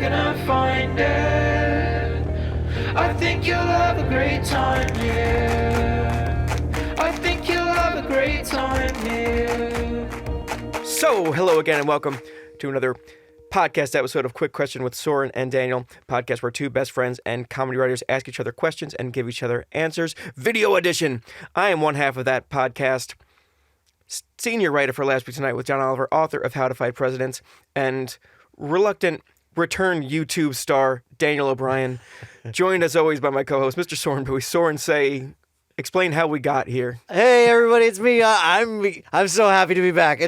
gonna find it. I think you'll have a great time here. I think you'll have a great time here. So, hello again and welcome to another podcast episode of Quick Question with Soren and Daniel, podcast where two best friends and comedy writers ask each other questions and give each other answers. Video edition. I am one half of that podcast, senior writer for Last Week Tonight with John Oliver, author of How to Fight Presidents, and reluctant return YouTube star Daniel O'Brien, joined as always by my co-host, Mr. Soren Bowie. Soren, explain how we got here. Hey everybody, it's me. I'm so happy to be back.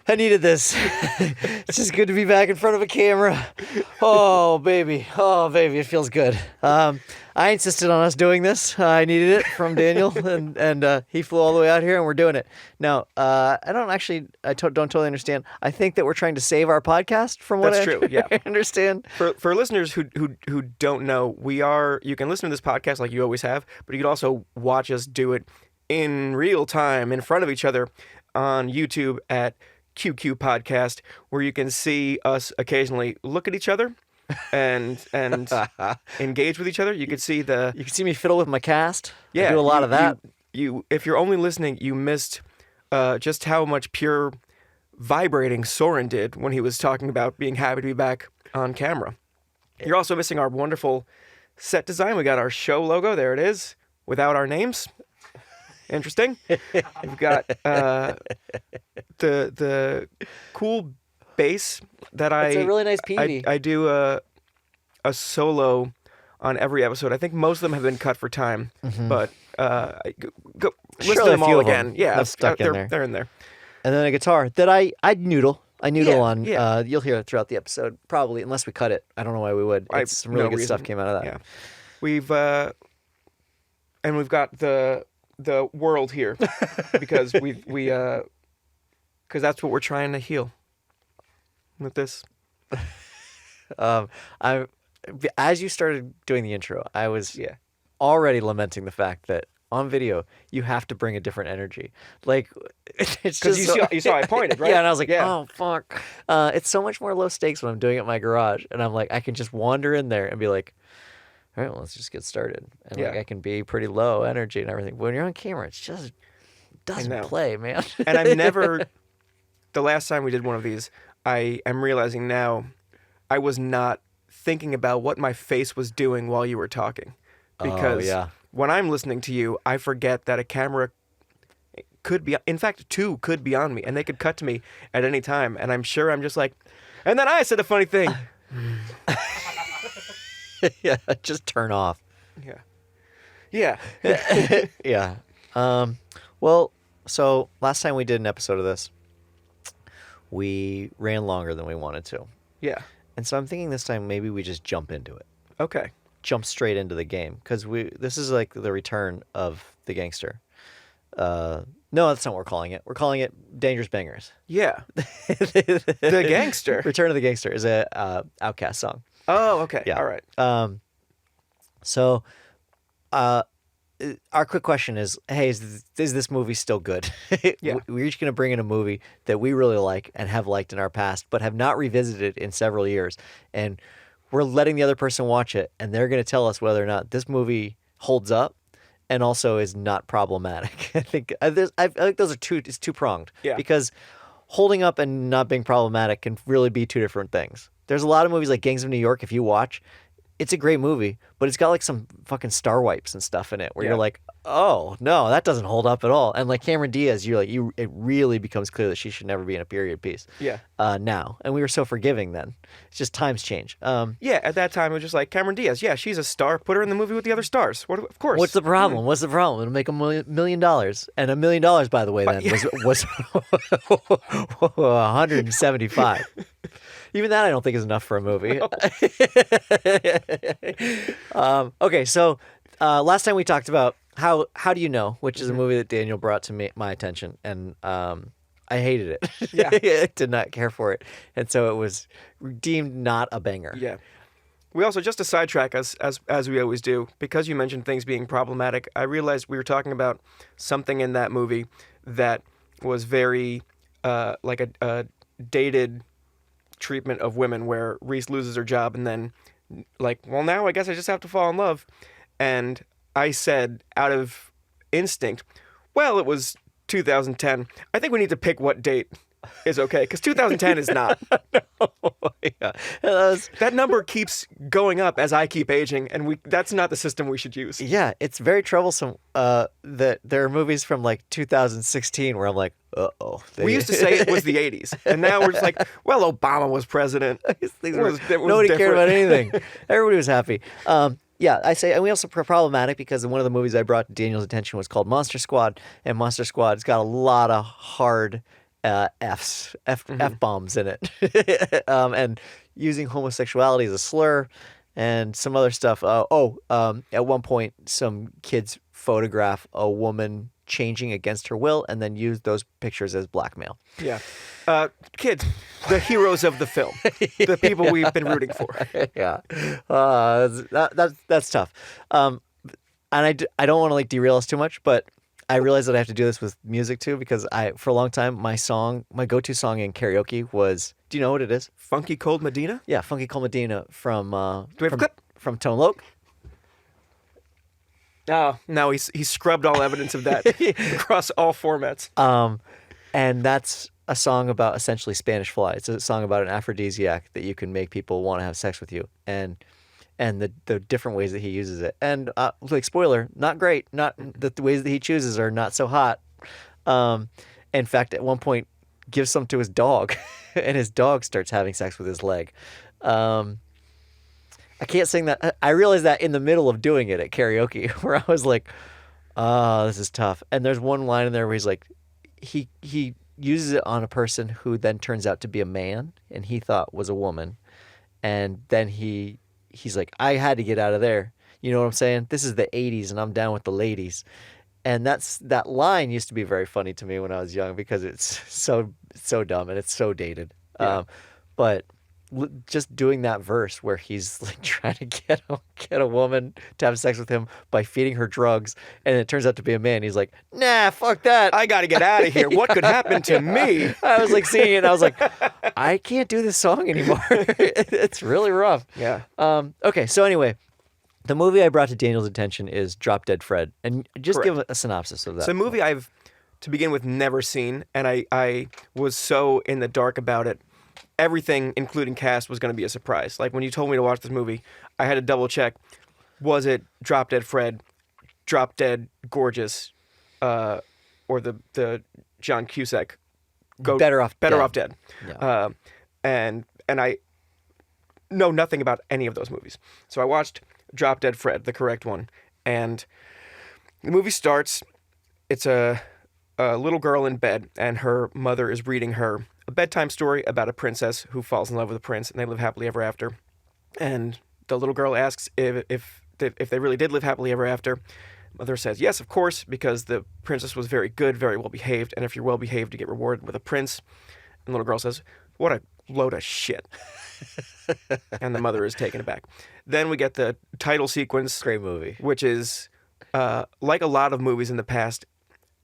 I needed this. It's just good to be back in front of a camera. Oh baby, it feels good. I insisted on us doing this. I needed it from Daniel, and he flew all the way out here, and we're doing it. Now, I don't totally understand. I think that we're trying to save our podcast from what That's true. Yeah, I understand. For listeners who don't know, you can listen to this podcast like you always have, but you can also watch us do it in real time in front of each other on YouTube at QQ Podcast, where you can see us occasionally look at each other and engage with each other. You can see me fiddle with my cast. Yeah, I do a lot of that. You if you're only listening, you missed just how much pure vibrating Soren did when he was talking about being happy to be back on camera. You're also missing our wonderful set design. We got our show logo. There it is, without our names. Interesting. We've got the cool bass that It's a really nice PV. I do a solo on every episode. I think most of them have been cut for time, but go listen to them all again. Yeah, I've stuck in there. They're in there. And then a guitar that I noodle. I noodle on. Yeah. You'll hear it throughout the episode, probably, unless we cut it. I don't know why we would. Some really good stuff came out of that. Yeah, we've got the world here because because that's what we're trying to heal with this. As you started doing the intro, I was already lamenting the fact that on video you have to bring a different energy. Like it's just you saw I pointed, right? Yeah, and I was like, oh fuck. It's so much more low stakes when I'm doing it in my garage, and I'm like, I can just wander in there and be like, all right, well, let's just get started. And like, I can be pretty low energy and everything. But when you're on camera, it just doesn't play, man. And I've never, the last time we did one of these, I am realizing now I was not thinking about what my face was doing while you were talking. Because when I'm listening to you, I forget that a camera could be, in fact, two could be on me. And they could cut to me at any time. And I'm sure I'm just like, and then I said a funny thing. Yeah, just turn off. Yeah. Yeah. Well, so last time we did an episode of this, we ran longer than we wanted to. Yeah. And so I'm thinking this time maybe we just jump into it. Okay. Jump straight into the game, because this is like the return of the gangster. No, that's not what we're calling it. We're calling it Dangerous Bangers. Yeah. The gangster. Return of the Gangster is a Outkast song. Oh, okay. Yeah. All right. So, our quick question is, hey, is this movie still good? Yeah. We're each going to bring in a movie that we really like and have liked in our past, but have not revisited in several years. And we're letting the other person watch it, and they're going to tell us whether or not this movie holds up and also is not problematic. I think those are it's two-pronged. Yeah. Because holding up and not being problematic can really be two different things. There's a lot of movies like Gangs of New York, if you watch, it's a great movie, but it's got like some fucking star wipes and stuff in it where you're like, oh, no, that doesn't hold up at all. And like Cameron Diaz, it really becomes clear that she should never be in a period piece. Yeah. Now. And we were so forgiving then. It's just times change. Yeah, at that time it was just like, Cameron Diaz, yeah, she's a star. Put her in the movie with the other stars. Of course. What's the problem? What's the problem? It'll make $1 million. And $1 million, by the way, then was 175. Even that I don't think is enough for a movie. Okay, so last time we talked about How Do You Know, which is a movie that Daniel brought to my attention, and I hated it. Yeah. I did not care for it, and so it was deemed not a banger. Yeah. We also, just to sidetrack us, as we always do, because you mentioned things being problematic, I realized we were talking about something in that movie that was very like a dated treatment of women where Reese loses her job and then like, well, now I guess I just have to fall in love. And I said out of instinct, well, it was 2010. I think we need to pick what date is okay, because 2010 is not. Yeah. That number keeps going up as I keep aging, and that's not the system we should use. Yeah, it's very troublesome that there are movies from like 2016 where I'm like, uh-oh. We used to say it was the 80s, and now we're just like, well, Obama was president. Nobody cared about anything. Everybody was happy. Yeah, I say, and we also problematic because one of the movies I brought to Daniel's attention was called Monster Squad, and Monster Squad's got a lot of hard F-bombs in it, and using homosexuality as a slur, and some other stuff. At one point, some kids photograph a woman changing against her will, and then use those pictures as blackmail. Yeah, kids, the heroes of the film, the people we've been rooting for. Yeah, that's tough. And I don't want to like derail us too much, but I realize that I have to do this with music too, because for a long time my go-to song in karaoke was, do you know what it is? Funky Cold Medina? Yeah, Funky Cold Medina from Do we have a clip? From Tone Loc. Oh, no, he's scrubbed all evidence of that across all formats. And that's a song about essentially Spanish fly. It's a song about an aphrodisiac that you can make people want to have sex with you, and the different ways that he uses it. And like, spoiler, not great. Not the ways that he chooses are not so hot. In fact, at one point, gives some to his dog, and his dog starts having sex with his leg. I can't sing that. I realized that in the middle of doing it at karaoke, where I was like, "Oh, this is tough." And there's one line in there where he's like, he uses it on a person who then turns out to be a man, and he thought was a woman, and then he's like, I had to get out of there. You know what I'm saying? This is the 80s, and I'm down with the ladies. And that line used to be very funny to me when I was young, because it's so dumb and it's so dated. Yeah. But just doing that verse where he's like trying to get a woman to have sex with him by feeding her drugs, and it turns out to be a man. He's like, nah, fuck that. I got to get out of here. What could happen to me? I was like singing it, and I was like, I can't do this song anymore. It's really rough. Yeah. Okay, so anyway, the movie I brought to Daniel's attention is Drop Dead Fred, and just Correct. give a synopsis of that. It's a movie I've, to begin with, never seen, and I was so in the dark about it. Everything, including cast, was going to be a surprise. Like, when you told me to watch this movie, I had to double check. Was it Drop Dead Fred, Drop Dead Gorgeous, or the John Cusack? Better Off Dead. Yeah. And I know nothing about any of those movies. So I watched Drop Dead Fred, the correct one, and the movie starts. It's a little girl in bed, and her mother is reading her a bedtime story about a princess who falls in love with a prince, and they live happily ever after. And the little girl asks if they really did live happily ever after. Mother says yes, of course, because the princess was very good, very well behaved, and if you're well behaved, you get rewarded with a prince. And the little girl says, "What a load of shit." And the mother is taken aback. Then we get the title sequence. Great movie. Which is, like a lot of movies in the past,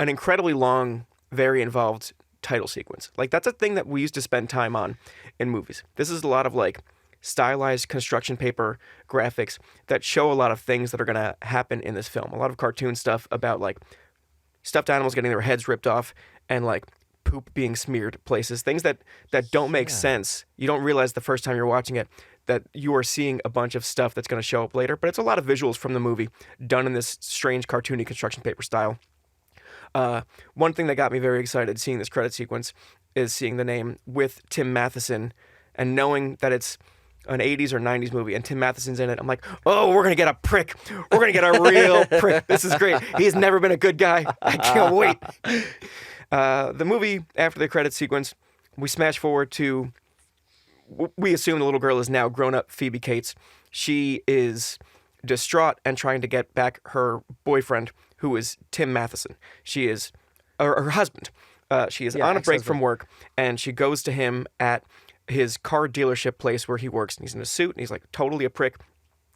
an incredibly long, very involved title sequence. Like, that's a thing that we used to spend time on in movies. This is a lot of like stylized construction paper graphics that show a lot of things that are going to happen in this film. A lot of cartoon stuff about like stuffed animals getting their heads ripped off and like poop being smeared places. Things that don't make sense. You don't realize the first time you're watching it that you are seeing a bunch of stuff that's going to show up later. But it's a lot of visuals from the movie done in this strange cartoony construction paper style. One thing that got me very excited seeing this credit sequence is seeing the name with Tim Matheson and knowing that it's an 80s or 90s movie and Tim Matheson's in it. I'm like, oh, we're going to get a prick. We're going to get a real prick. This is great. He's never been a good guy. I can't wait. The movie, after the credit sequence, we smash forward to, we assume the little girl is now grown up Phoebe Cates. She is distraught and trying to get back her boyfriend, who is Tim Matheson. She is, or her husband. She is on a break from work, and she goes to him at his car dealership place where he works, and he's in a suit, and he's like totally a prick.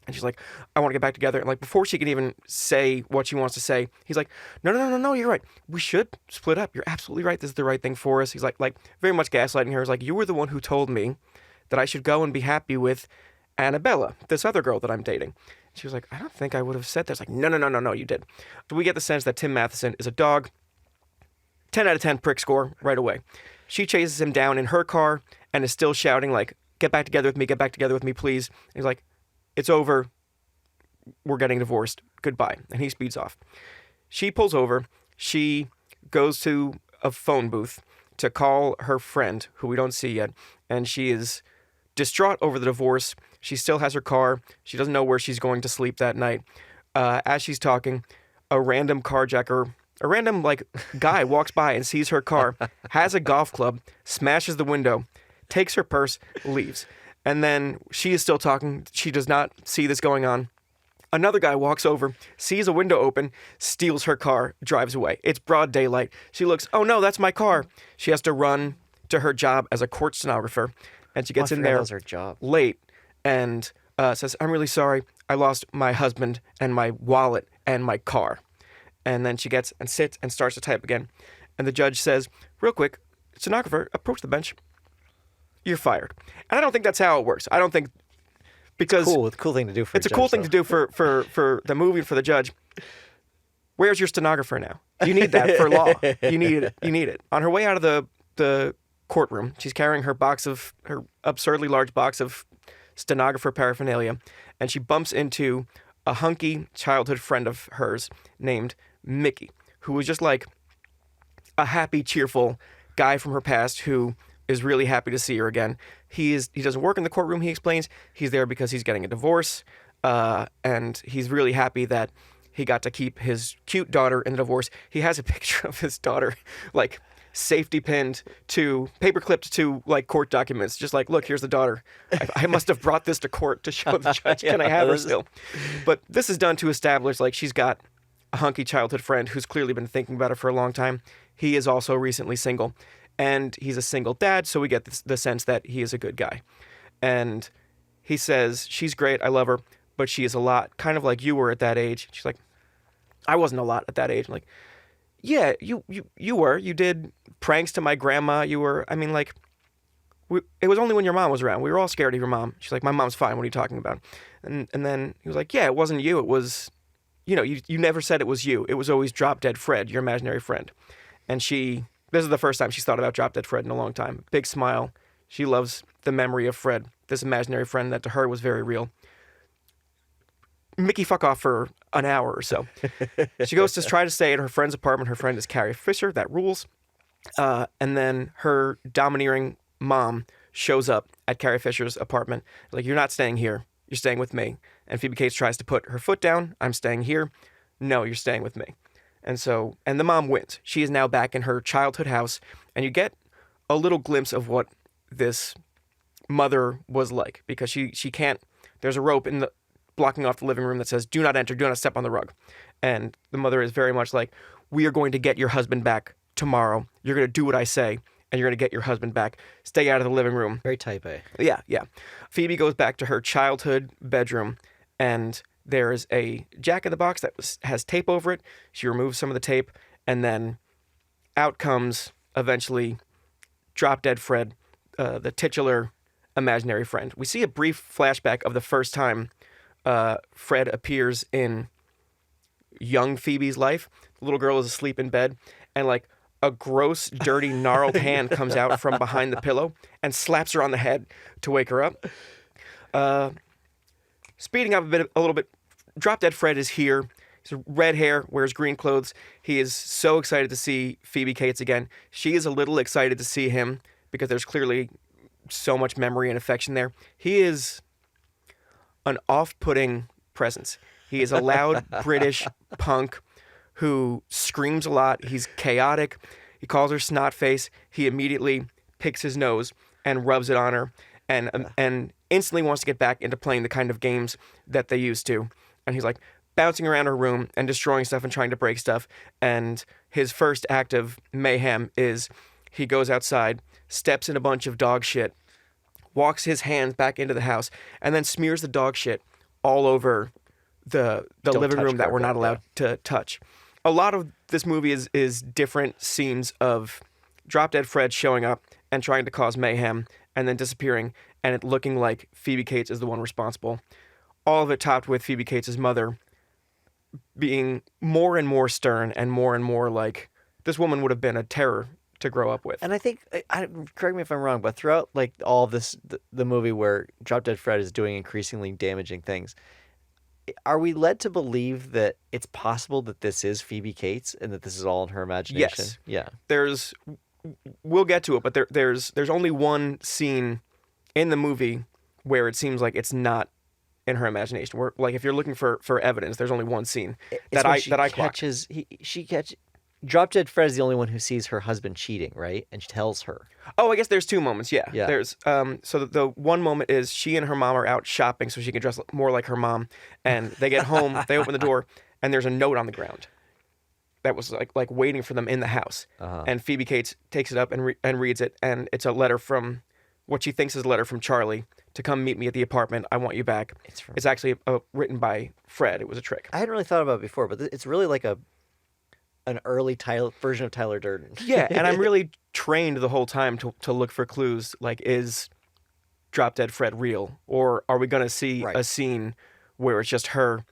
And she's like, I want to get back together. And like, before she can even say what she wants to say, he's like, no, you're right. We should split up. You're absolutely right. This is the right thing for us. He's like very much gaslighting her. He's like, you were the one who told me that I should go and be happy with Annabella, this other girl that I'm dating. She was like, I don't think I would have said that. It's like, no, you did. So we get the sense that Tim Matheson is a dog. 10 out of 10 prick score right away. She chases him down in her car and is still shouting like, get back together with me, please. And he's like, it's over. We're getting divorced. Goodbye. And he speeds off. She pulls over. She goes to a phone booth to call her friend, who we don't see yet. And she is distraught over the divorce. She still has her car. She doesn't know where she's going to sleep that night. As she's talking, a random carjacker, a random guy walks by and sees her car, has a golf club, smashes the window, takes her purse, leaves. And then she is still talking. She does not see this going on. Another guy walks over, sees a window open, steals her car, drives away. It's broad daylight. She looks, oh no, that's my car. She has to run to her job as a court stenographer. And she gets in there her job. late and says, I'm really sorry. I lost my husband and my wallet and my car. And then she gets and sits and starts to type again. And the judge says, real quick, stenographer, approach the bench. You're fired. And I don't think that's how it works. I don't think, because cool thing to do for it's a cool thing to do for the movie and for the judge. Where's your stenographer now? You need that for law. You need it. On her way out of the courtroom, she's carrying her absurdly large box of stenographer paraphernalia, and she bumps into a hunky childhood friend of hers named Mickey, who was just like a happy, cheerful guy from her past who is really happy to see her again. He doesn't work in the courtroom, he explains. He's there because he's getting a divorce, and he's really happy that he got to keep his cute daughter in the divorce. He has a picture of his daughter, safety pinned to paper clipped to court documents, just look, here's the daughter. I must have brought this to court to show the judge. Can I have her still? But this is done to establish she's got a hunky childhood friend who's clearly been thinking about her for a long time. He is also recently single, and he's a single dad, so we get the sense that he is a good guy. And he says, she's great, I love her, but she is a lot, kind of like you were at that age. She's like, I wasn't a lot at that age. I'm like, yeah, you were. You did pranks to my grandma. You were, it was only when your mom was around. We were all scared of your mom. She's like, my mom's fine. What are you talking about? And then he was like, yeah, it wasn't you. It was, you never said it was you. It was always Drop Dead Fred, your imaginary friend. And this is the first time she's thought about Drop Dead Fred in a long time. Big smile. She loves the memory of Fred, this imaginary friend that to her was very real. Mickey fuck off for an hour or so. She goes to try to stay at her friend's apartment. Her friend is Carrie Fisher. That rules. And then her domineering mom shows up at Carrie Fisher's apartment. Like, you're not staying here. You're staying with me. And Phoebe Cates tries to put her foot down. I'm staying here. No, you're staying with me. And the mom wins. She is now back in her childhood house. And you get a little glimpse of what this mother was like. Because she can't, there's a rope blocking off the living room that says, do not enter, do not step on the rug. And the mother is very much like, we are going to get your husband back tomorrow. You're going to do what I say, and you're going to get your husband back. Stay out of the living room. Very type A. Yeah. Phoebe goes back to her childhood bedroom, and there is a jack-in-the-box that has tape over it. She removes some of the tape, and then out comes, eventually, Drop Dead Fred, the titular imaginary friend. We see a brief flashback of the first time Fred appears in young Phoebe's life. The little girl is asleep in bed, and a gross, dirty, gnarled hand comes out from behind the pillow and slaps her on the head to wake her up. Speeding up a little bit, Drop Dead Fred is here. He's red hair, wears green clothes. He is so excited to see Phoebe Cates again. She is a little excited to see him because there's clearly so much memory and affection there. He is an off-putting presence. He is a loud British punk who screams a lot. He's chaotic. He calls her snot face. He immediately picks his nose and rubs it on her and instantly wants to get back into playing the kind of games that they used to. And he's bouncing around her room and destroying stuff and trying to break stuff. And his first act of mayhem is he goes outside, steps in a bunch of dog shit, walks his hands back into the house, and then smears the dog shit all over the living room that we're not allowed to touch. A lot of this movie is different scenes of Drop Dead Fred showing up and trying to cause mayhem and then disappearing, and it looking like Phoebe Cates is the one responsible. All of it topped with Phoebe Cates' mother being more and more stern and more like, this woman would have been a terror to grow up with. And I think, correct me if I'm wrong, but throughout like all this, the movie where Drop Dead Fred is doing increasingly damaging things, are we led to believe that it's possible that this is Phoebe Cates and that this is all in her imagination? Yes. Yeah. We'll get to it, but there's only one scene in the movie where it seems like it's not in her imagination. Where, like, if you're looking for evidence, there's only one scene that I clocked. Drop Dead Fred is the only one who sees her husband cheating, right? And she tells her. Oh, I guess there's two moments. Yeah. Yeah. There's so the one moment is she and her mom are out shopping so she can dress more like her mom, and they get home, they open the door, and there's a note on the ground that was like waiting for them in the house. And Phoebe Cates takes it up and reads it, and it's a letter from what she thinks is a letter from Charlie to come meet me at the apartment. I want you back. It's actually written by Fred. It was a trick. I hadn't really thought about it before, but it's really like an early version of Tyler Durden. Yeah, and I'm really trained the whole time to look for clues. Like, is Drop Dead Fred real, or are we going to see a scene where it's just her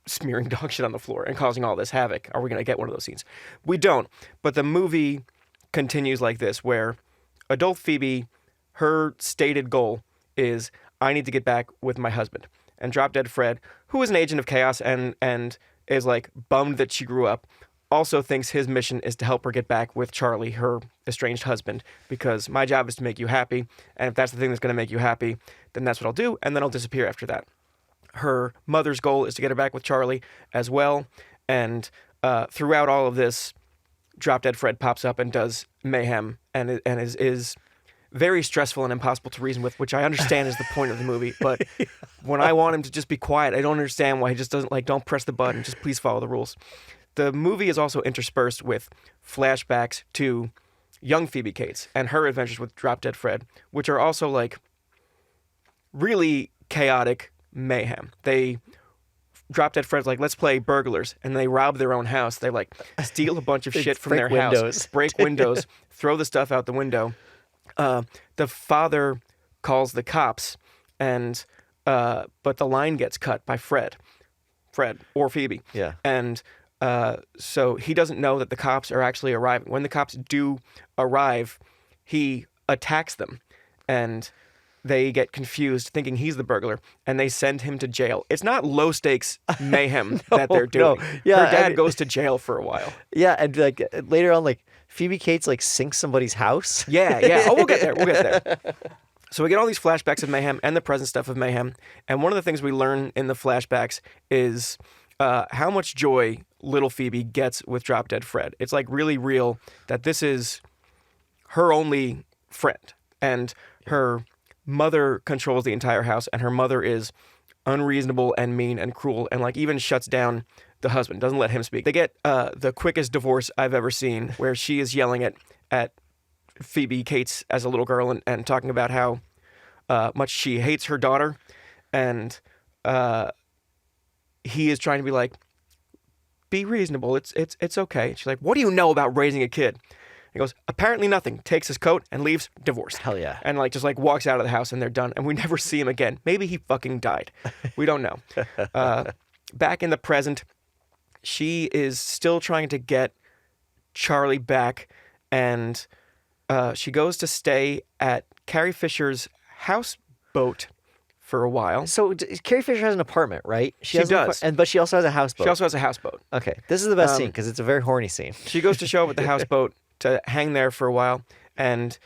smearing dog shit on the floor and causing all this havoc? Are we going to get one of those scenes? We don't. But the movie continues like this, where adult Phoebe, her stated goal is, I need to get back with my husband. And Drop Dead Fred, who is an agent of chaos and is like bummed that she grew up, also thinks his mission is to help her get back with Charlie, her estranged husband, because my job is to make you happy, and if that's the thing that's going to make you happy, then that's what I'll do, and then I'll disappear after that. Her mother's goal is to get her back with Charlie as well, and throughout all of this, Drop Dead Fred pops up and does mayhem, and is very stressful and impossible to reason with, which I understand is the point of the movie. But when I want him to just be quiet, I don't understand why he just doesn't, like, don't press the button, just please follow the rules. The movie is also interspersed with flashbacks to young Phoebe Cates and her adventures with Drop Dead Fred, which are also like really chaotic mayhem. Drop Dead Fred's like, let's play burglars, and they rob their own house. They like steal a bunch of shit from their house, break windows, throw the stuff out the window. The father calls the cops, and but the line gets cut by Fred or Phoebe. Yeah. And so he doesn't know that the cops are actually arriving. When the cops do arrive, he attacks them, and they get confused, thinking he's the burglar, and they send him to jail. It's not low-stakes mayhem that they're doing. No. Yeah, her dad goes to jail for a while. Yeah, and like later on, like Phoebe Cates like sinks somebody's house. Yeah. Oh, we'll get there. So we get all these flashbacks of mayhem and the present stuff of mayhem, and one of the things we learn in the flashbacks is how much joy little Phoebe gets with Drop Dead Fred. It's like really real that this is her only friend, and her mother controls the entire house, and her mother is unreasonable and mean and cruel, and like even shuts down the husband, doesn't let him speak. They get the quickest divorce I've ever seen, where she is yelling at Phoebe Cates as a little girl and talking about how much she hates her daughter, and he is trying to be like, be reasonable, it's okay. She's like, what do you know about raising a kid? He goes, apparently nothing. Takes his coat and leaves, divorced. Hell yeah. And like just like walks out of the house, and they're done. And we never see him again. Maybe he fucking died. We don't know. Back in the present, she is still trying to get Charlie back, and she goes to stay at Carrie Fisher's houseboat for a while. So Carrie Fisher has an apartment, right? She does. But she also has a houseboat. She also has a houseboat. Okay. This is the best scene because it's a very horny scene. She goes to show up at the houseboat to hang there for a while, and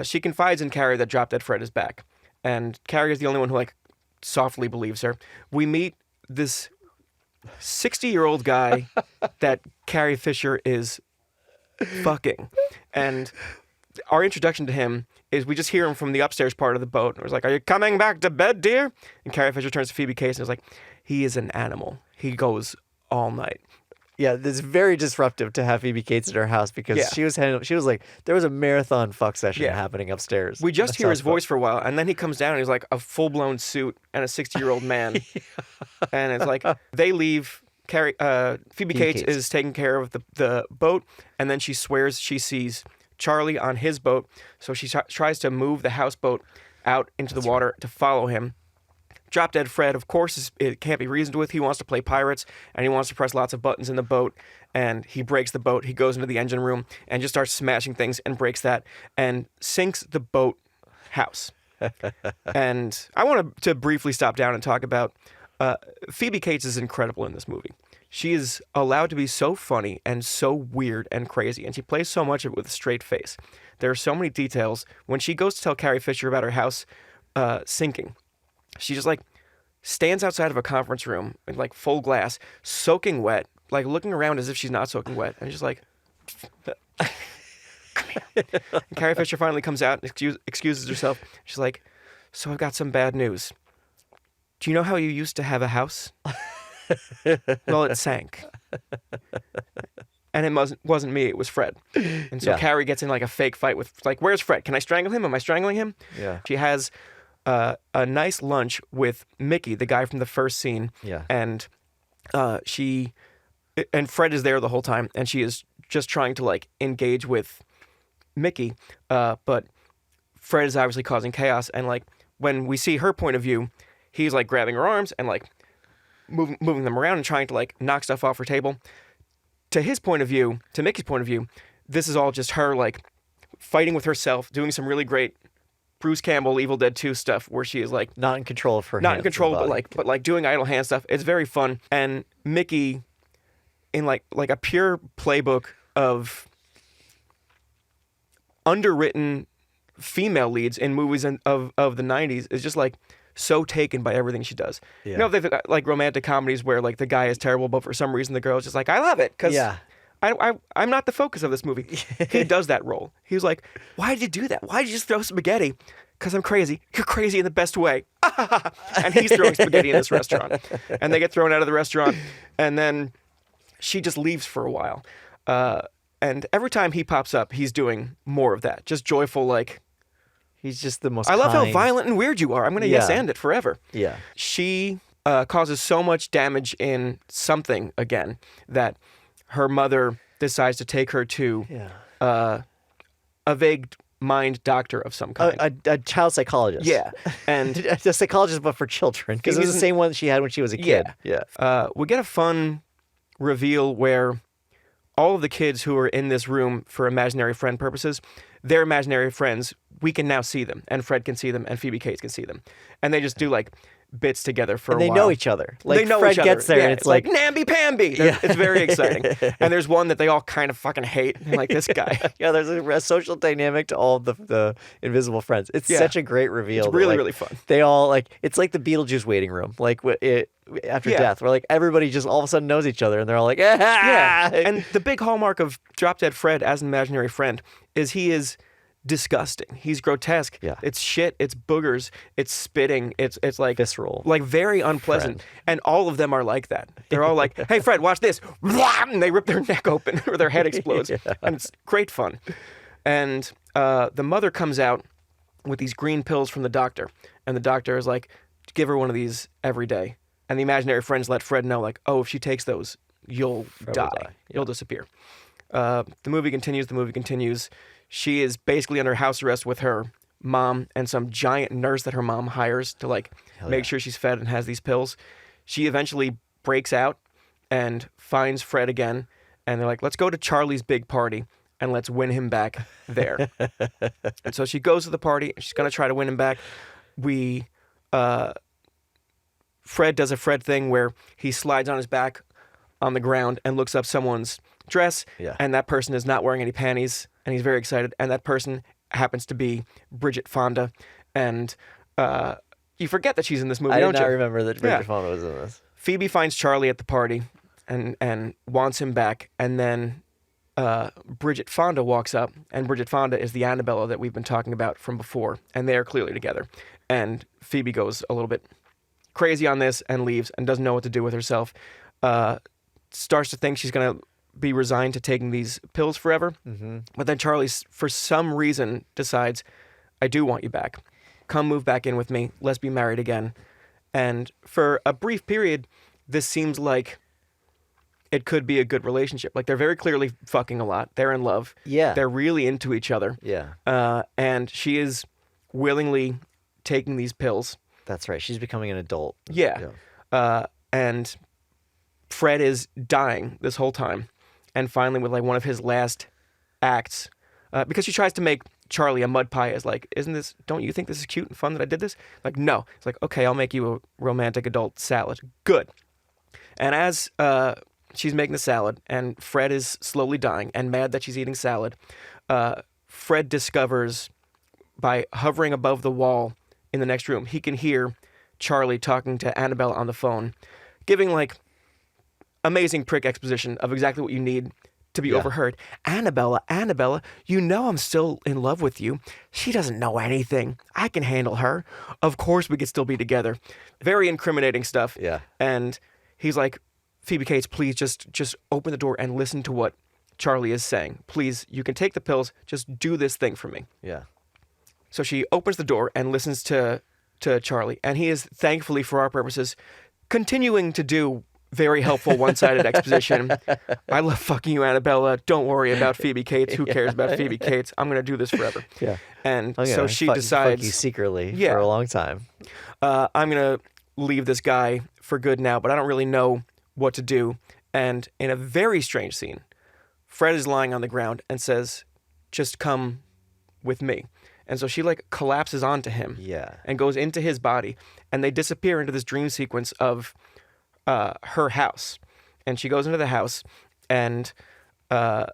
she confides in Carrie that Drop Dead Fred is back. And Carrie is the only one who like softly believes her. We meet this 60-year-old guy that Carrie Fisher is fucking. And our introduction to him is we just hear him from the upstairs part of the boat. And it was like, are you coming back to bed, dear? And Carrie Fisher turns to Phoebe Cates and is like, he is an animal. He goes all night. Yeah, it's very disruptive to have Phoebe Cates at her house because she was like, there was a marathon fuck session happening upstairs. We just hear his voice for a while, and then he comes down and he's like a full-blown suit and a 60-year-old man. And it's like, they leave. Phoebe Cates is taking care of the boat, and then she swears she sees Charlie on his boat, so she tries to move the houseboat out into the water to follow him. Drop Dead Fred, of course, it can't be reasoned with. He wants to play pirates, and he wants to press lots of buttons in the boat, and he breaks the boat. He goes into the engine room and just starts smashing things and breaks that and sinks the boat house. And I want to briefly stop down and talk about Phoebe Cates is incredible in this movie. She is allowed to be so funny and so weird and crazy, and she plays so much of it with a straight face. There are so many details. When she goes to tell Carrie Fisher about her house sinking, she just like stands outside of a conference room in like full glass, soaking wet, like looking around as if she's not soaking wet, and just like, come here. And Carrie Fisher finally comes out and excuses herself. She's like, so I've got some bad news. Do you know how you used to have a house? Well, it sank. And it wasn't me, it was Fred. And so Carrie gets in like a fake fight with, like, where's Fred? Can I strangle him? Am I strangling him? Yeah. She has a nice lunch with Mickey, the guy from the first scene. Yeah. And Fred is there the whole time, and she is just trying to like engage with Mickey. But Fred is obviously causing chaos. And like when we see her point of view, he's like grabbing her arms and like moving them around and trying to like knock stuff off her table. To his point of view, to Mickey's point of view, this is all just her like fighting with herself, doing some really great Bruce Campbell Evil Dead 2 stuff where she is like not in control of her not hands in control, and body. but like doing idle hand stuff. It's very fun. And Mickey, in like a pure playbook of underwritten female leads in movies of the 90s, is just like so taken by everything she does. Yeah. You know, they've got like romantic comedies where like the guy is terrible, but for some reason the girl is just like, I love it because I'm not the focus of this movie. He does that role. He was like, why did you do that? Why did you just throw spaghetti? Because I'm crazy. You're crazy in the best way. And he's throwing spaghetti in this restaurant. And they get thrown out of the restaurant. And then she just leaves for a while. And every time he pops up, he's doing more of that. Just joyful, like, He's just the most I love how kind. violent and weird you are. I'm going to yes and it forever. Yeah. She causes so much damage in something again that her mother decides to take her to a vague mind doctor of some kind. A child psychologist. Yeah. And a psychologist, but for children. Because it was the same one she had when she was a kid. Yeah. We get a fun reveal where all of the kids who are in this room for imaginary friend purposes, they're imaginary friends. We can now see them, and Fred can see them, and Phoebe Cates can see them. And they just do like bits together for a while. They know each other. Like they know Fred each other. gets there yeah, and it's like namby-pamby. It's very exciting. And there's one that they all kind of fucking hate. They're like, this guy. Yeah, there's a social dynamic to all of the invisible friends. It's such a great reveal. It's really, really fun. They all like, it's like the Beetlejuice waiting room. Like after death, where like everybody just all of a sudden knows each other and they're all like, ah! Yeah. And the big hallmark of Drop Dead Fred as an imaginary friend is he is disgusting. He's grotesque. Yeah. It's shit. It's boogers. It's spitting. It's like visceral. Like very unpleasant. Friend. And all of them are like that. They're all like, hey, Fred, watch this. And they rip their neck open or their head explodes. And it's great fun. And the mother comes out with these green pills from the doctor. And the doctor is like, give her one of these every day. And the imaginary friends let Fred know, like, oh, if she takes those, you'll die. You'll disappear. The movie continues. She is basically under house arrest with her mom and some giant nurse that her mom hires to like make sure she's fed and has these pills. She eventually breaks out and finds Fred again. And they're like, let's go to Charlie's big party and let's win him back there. And so she goes to the party and she's going to try to win him back. Fred does a Fred thing where he slides on his back on the ground and looks up someone's dress. Yeah. And that person is not wearing any panties. And he's very excited. And that person happens to be Bridget Fonda. And you forget that she's in this movie, I don't did you? not remember that Bridget Fonda was in this. Phoebe finds Charlie at the party and wants him back. And then Bridget Fonda walks up. And Bridget Fonda is the Annabella that we've been talking about from before. And they are clearly together. And Phoebe goes a little bit crazy on this and leaves and doesn't know what to do with herself. Starts to think she's going to be resigned to taking these pills forever. Mm-hmm. But then Charlie, for some reason, decides, I do want you back. Come move back in with me. Let's be married again. And for a brief period, this seems like it could be a good relationship. Like, they're very clearly fucking a lot. They're in love. Yeah. They're really into each other. Yeah. And she is willingly taking these pills. That's right. She's becoming an adult. Yeah. And Fred is dying this whole time. And finally, with like one of his last acts, because she tries to make Charlie a mud pie, is like, don't you think this is cute and fun that I did this? Like, no. It's like, okay, I'll make you a romantic adult salad. Good. And as she's making the salad and Fred is slowly dying and mad that she's eating salad, Fred discovers by hovering above the wall in the next room, he can hear Charlie talking to Annabelle on the phone, giving like amazing prick exposition of exactly what you need to be overheard. Annabella, you know I'm still in love with you. She doesn't know anything. I can handle her. Of course we could still be together. Very incriminating stuff. Yeah. And he's like, Phoebe Cates, please just open the door and listen to what Charlie is saying. Please, you can take the pills. Just do this thing for me. Yeah. So she opens the door and listens to Charlie. And he is, thankfully for our purposes, continuing to do very helpful one-sided exposition. I love fucking you, Annabella. Don't worry about Phoebe Cates. Who cares about Phoebe Cates? I'm going to do this forever. Yeah. And I'm so she decides... fuck you secretly for a long time. I'm going to leave this guy for good now, but I don't really know what to do. And in a very strange scene, Fred is lying on the ground and says, just come with me. And so she like collapses onto him and goes into his body, and they disappear into this dream sequence of her house. And she goes into the house and at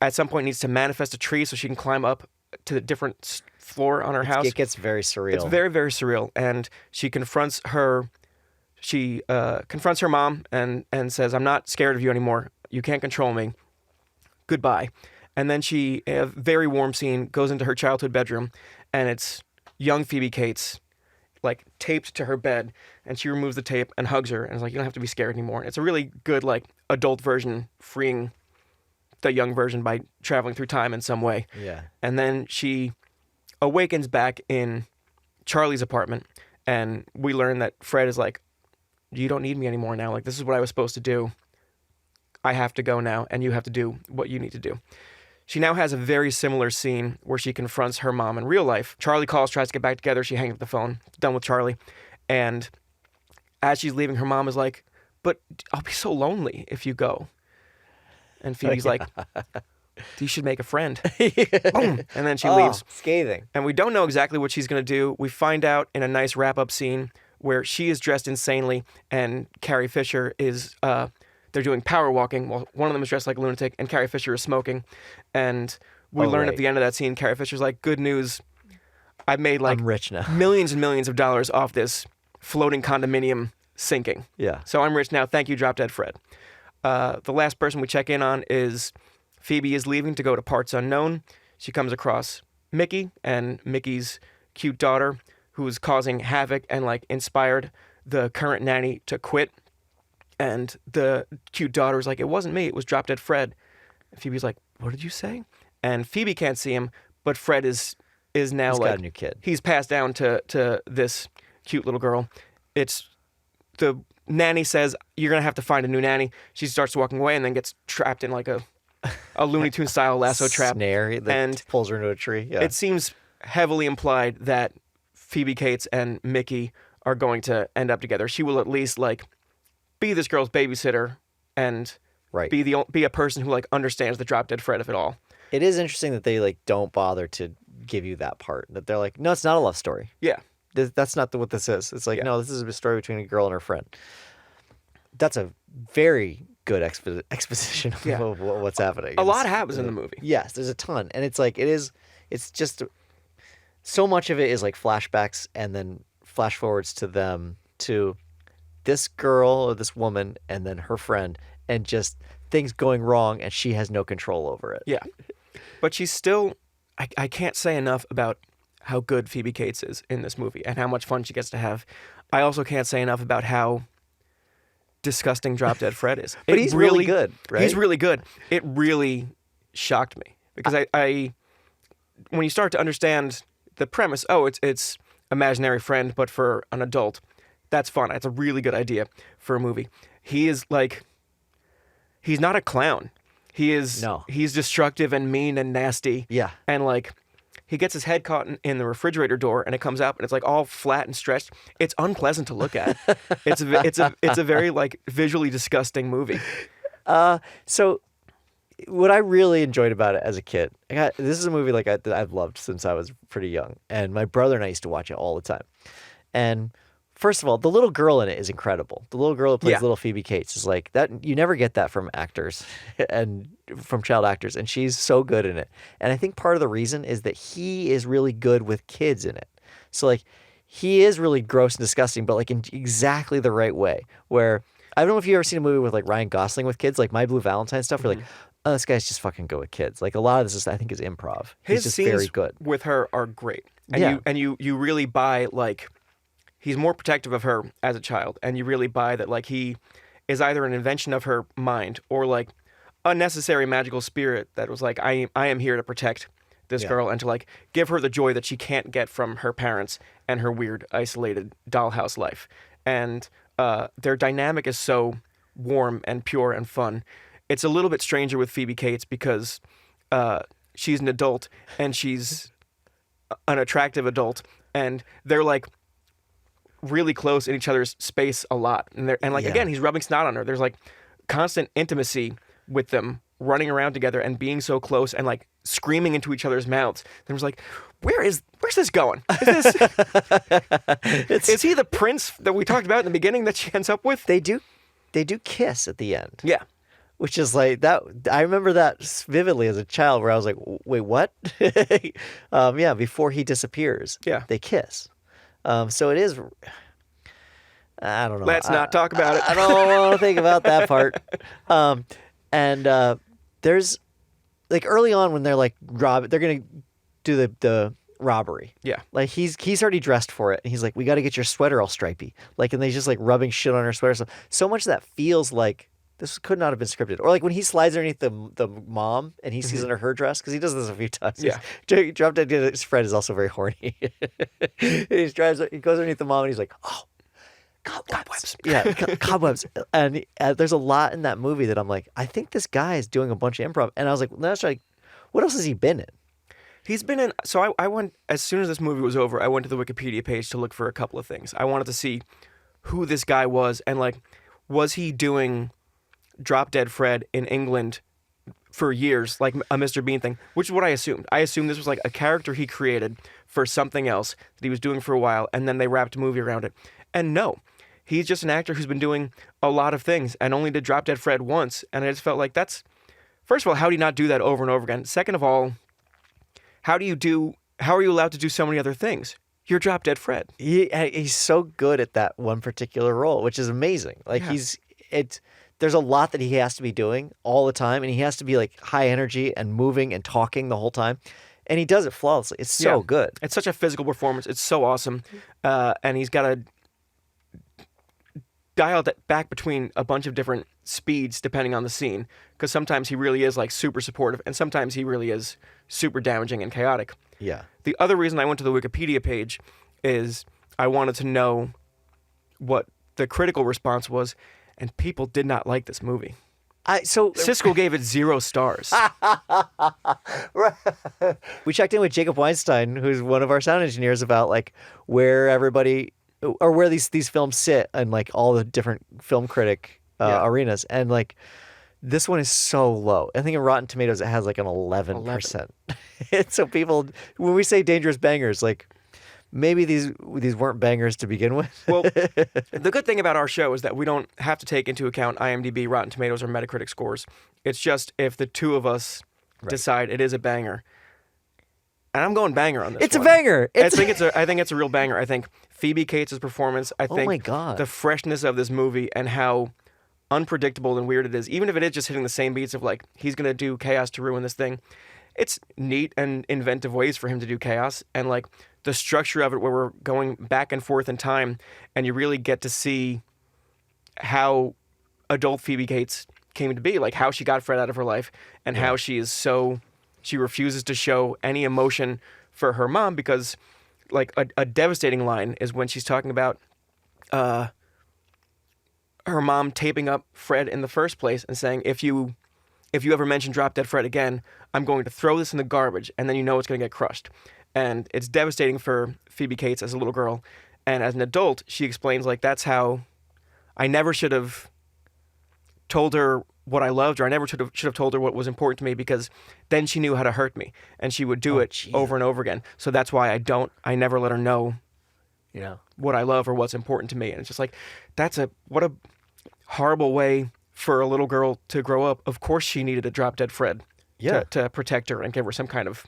some point needs to manifest a tree so she can climb up to the different floor on her house. It gets very surreal. It's very, very surreal. And she confronts her mom and says, I'm not scared of you anymore. You can't control me. Goodbye. And then she, a very warm scene, goes into her childhood bedroom, and it's young Phoebe Cates, like taped to her bed, and she removes the tape and hugs her and is like, you don't have to be scared anymore. It's a really good like adult version, freeing the young version by traveling through time in some way. Yeah. And then she awakens back in Charlie's apartment, and we learn that Fred is like, you don't need me anymore now. Like, this is what I was supposed to do. I have to go now, and you have to do what you need to do. She now has a very similar scene where she confronts her mom in real life. Charlie calls, tries to get back together. She hangs up the phone. Done with Charlie. And as she's leaving, her mom is like, but I'll be so lonely if you go. And Phoebe's like, you should make a friend. Boom. And then she leaves. Scathing. And we don't know exactly what she's going to do. We find out in a nice wrap-up scene where she is dressed insanely and Carrie Fisher is... they're doing power walking while one of them is dressed like a lunatic and Carrie Fisher is smoking. And we learn at the end of that scene, Carrie Fisher's like, good news. I've made like I'm rich now. millions and millions of dollars off this floating condominium sinking. Yeah. So I'm rich now. Thank you, Drop Dead Fred. The last person we check in on is Phoebe is leaving to go to parts unknown. She comes across Mickey and Mickey's cute daughter who's causing havoc and like inspired the current nanny to quit. And the cute daughter's like, it wasn't me, it was Drop Dead Fred. And Phoebe's like, what did you say? And Phoebe can't see him, but Fred is now He's like... got a new kid. He's passed down to this cute little girl. It's... The nanny says, you're going to have to find a new nanny. She starts walking away and then gets trapped in like a Looney Tunes style lasso trap. Snare that and pulls her into a tree. Yeah. It seems heavily implied that Phoebe Cates and Mickey are going to end up together. She will at least like... be this girl's babysitter and be a person who like understands the Drop Dead Fred of it all. It is interesting that they like don't bother to give you that part. That they're like, no, it's not a love story. Yeah. That's not what this is. It's like, no, this is a story between a girl and her friend. That's a very good exposition of what's happening. A lot happens in the movie. Yes, there's a ton. And it's like, it's just, so much of it is like flashbacks and then flash forwards to them, to this girl or this woman and then her friend, and just things going wrong and she has no control over it. Yeah. But she's still, I can't say enough about how good Phoebe Cates is in this movie and how much fun she gets to have. I also can't say enough about how disgusting Drop Dead Fred is. But he's really good, right? He's really good. It really shocked me because I when you start to understand the premise, it's imaginary friend, but for an adult, that's fun. That's a really good idea for a movie. He is like, he's not a clown. He's destructive and mean and nasty. Yeah. And like, he gets his head caught in the refrigerator door, and it comes up, and it's like all flat and stretched. It's unpleasant to look at. It's a very like visually disgusting movie. So what I really enjoyed about it as a kid, this is a movie like that I've loved since I was pretty young, and my brother and I used to watch it all the time. And first of all, the little girl in it is incredible. The little girl who plays little Phoebe Cates is like that. You never get that from actors and from child actors, and she's so good in it. And I think part of the reason is that he is really good with kids in it. So like he is really gross and disgusting, but like in exactly the right way. Where I don't know if you've ever seen a movie with like Ryan Gosling with kids, like My Blue Valentine stuff. Where like, oh, this guy's just fucking good with kids. Like a lot of this is, I think, is improv. His He's just scenes very good with her are great, and you really buy like he's more protective of her as a child, and you really buy that like he is either an invention of her mind or like a necessary magical spirit that was like I am here to protect this girl and to like give her the joy that she can't get from her parents and her weird isolated dollhouse life. And their dynamic is so warm and pure and fun. It's a little bit stranger with Phoebe Cates because she's an adult and she's an attractive adult, and they're like really close in each other's space a lot. And like again, he's rubbing snot on her. There's like constant intimacy with them running around together and being so close and like screaming into each other's mouths. There was like, where's this going? Is he the prince that we talked about in the beginning that she ends up with? They do kiss at the end. Yeah. Which is like that. I remember that vividly as a child, where I was like, "Wait, what?" Before he disappears, they kiss. So it is. I don't know. Let's not talk about it. I don't want to think about that part. There's like early on when they're like they're gonna do the robbery. Yeah. Like he's already dressed for it, and he's like, "We got to get your sweater all stripy." Like, and they just like rubbing shit on her sweater. So much that feels like. This could not have been scripted. Or like when he slides underneath the mom and he sees under her dress, because he does this a few times. Yeah. Drop Dead His Friend is also very horny. He goes underneath the mom and he's like, oh, cobwebs. Yeah, cobwebs. And there's a lot in that movie that I'm like, I think this guy is doing a bunch of improv. And I was like, that's like, what else has he been in? He's been in. So I went, as soon as this movie was over, I went to the Wikipedia page to look for a couple of things. I wanted to see who this guy was and like, was he doing Drop Dead Fred in England for years, like a Mr. Bean thing, which is what I assumed. I assumed this was like a character he created for something else that he was doing for a while, and then they wrapped a movie around it. And no, he's just an actor who's been doing a lot of things and only did Drop Dead Fred once. And I just felt like that's, first of all, how do you not do that over and over again? Second of all, how are you allowed to do so many other things? You're Drop Dead Fred. He's so good at that one particular role, which is amazing. Like there's a lot that he has to be doing all the time, and he has to be like high energy and moving and talking the whole time, and he does it flawlessly. It's so good. It's such a physical performance. It's so awesome, and he's got to dial that back between a bunch of different speeds depending on the scene, because sometimes he really is like super supportive, and sometimes he really is super damaging and chaotic. Yeah. The other reason I went to the Wikipedia page is I wanted to know what the critical response was. And people did not like this movie. Siskel gave it 0 stars. We checked in with Jacob Weinstein, who's one of our sound engineers, about like where everybody or where these films sit and like all the different film critic arenas, and like this one is so low. I think in Rotten Tomatoes it has like an 11%. So people, when we say dangerous bangers, like. Maybe these weren't bangers to begin with. Well, the good thing about our show is that we don't have to take into account IMDb, Rotten Tomatoes, or Metacritic scores. It's just if the two of us decide it is a banger. And I'm going banger on this. It's a banger. I think it's a real banger. I think Phoebe Cates' performance. I think oh my God. The freshness of this movie and how unpredictable and weird it is. Even if it is just hitting the same beats of like he's gonna do chaos to ruin this thing. It's neat and inventive ways for him to do chaos, and like the structure of it where we're going back and forth in time, and you really get to see how adult Phoebe Cates came to be, like how she got Fred out of her life, and how she refuses to show any emotion for her mom, because like a devastating line is when she's talking about her mom taping up Fred in the first place and saying, if you ever mention Drop Dead Fred again, I'm going to throw this in the garbage, and then you know it's going to get crushed. and it's devastating for Phoebe Cates as a little girl. And as an adult, she explains like that's how I never should have told her what I loved, or I never should have told her what was important to me, because then she knew how to hurt me, and she would do it over and over again. So that's why I never let her know, what I love or what's important to me. And it's just like, what a horrible way for a little girl to grow up. Of course she needed a drop dead Fred to protect her and give her some kind of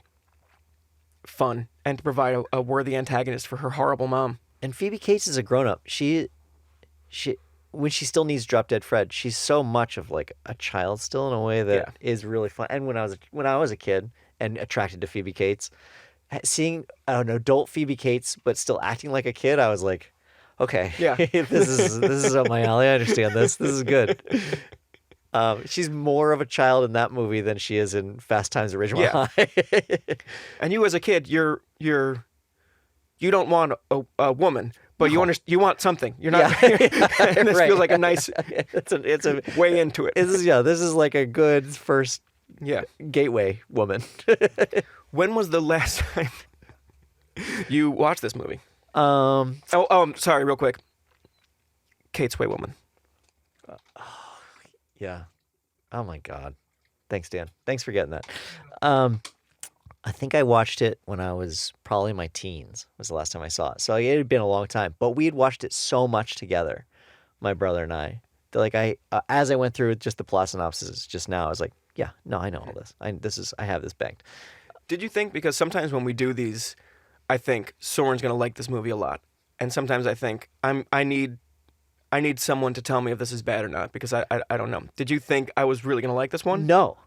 fun and to provide a worthy antagonist for her horrible mom. And Phoebe Cates is a grown up. She when she still needs drop dead Fred, she's so much of like a child still in a way that is really fun. And when I was a kid and attracted to Phoebe Cates, seeing an adult Phoebe Cates but still acting like a kid, I was like, okay, this is up my alley. I understand this. This is good. She's more of a child in that movie than she is in Fast Times at Ridgemont High. And you as a kid, you don't want a woman, but you want something. You're not. And this feels like a nice. It's a way into it. This is like a good first gateway woman. When was the last time you watched this movie? Sorry, real quick. Kate's Way Woman. Yeah. Oh my God. Thanks, Dan. Thanks for getting that. I think I watched it when I was probably in my teens was the last time I saw it. So it had been a long time, but we had watched it so much together, my brother and I. That like as I went through just the plot synopsis just now, I was like, yeah, no, I know all this. I have this banked. Did you think, because sometimes when we do these, I think Soren's going to like this movie a lot. And sometimes I think I need someone to tell me if this is bad or not, because I don't know. Did you think I was really going to like this one? No,